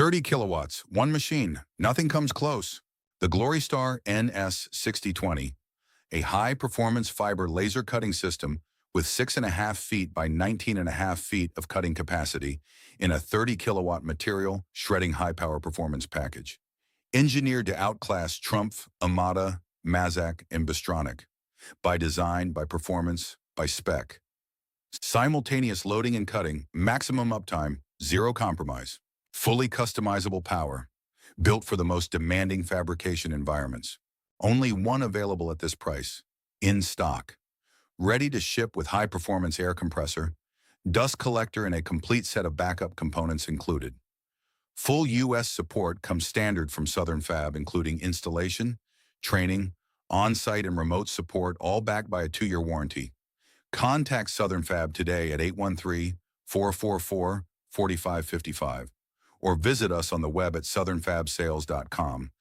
30 kilowatts, one machine, nothing comes close. The Glorystar NS6020, a high-performance fiber laser cutting system with 6.5 feet by 19.5 feet of cutting capacity in a 30 kilowatt material shredding high-power performance package. Engineered to outclass Trumpf, Amada, Mazak and Bystronic. By design, by performance, by spec. Simultaneous loading and cutting, maximum uptime, zero compromise. Fully customizable power, built for the most demanding fabrication environments. Only one available at this price, in stock. Ready to ship with high-performance air compressor, dust collector and a complete set of backup components included. Full U.S. support comes standard from Southern Fab, including installation, training, on-site and remote support, all backed by a 2-year warranty. Contact Southern Fab today at 813-444-4555 or visit us on the web at southernfabsales.com.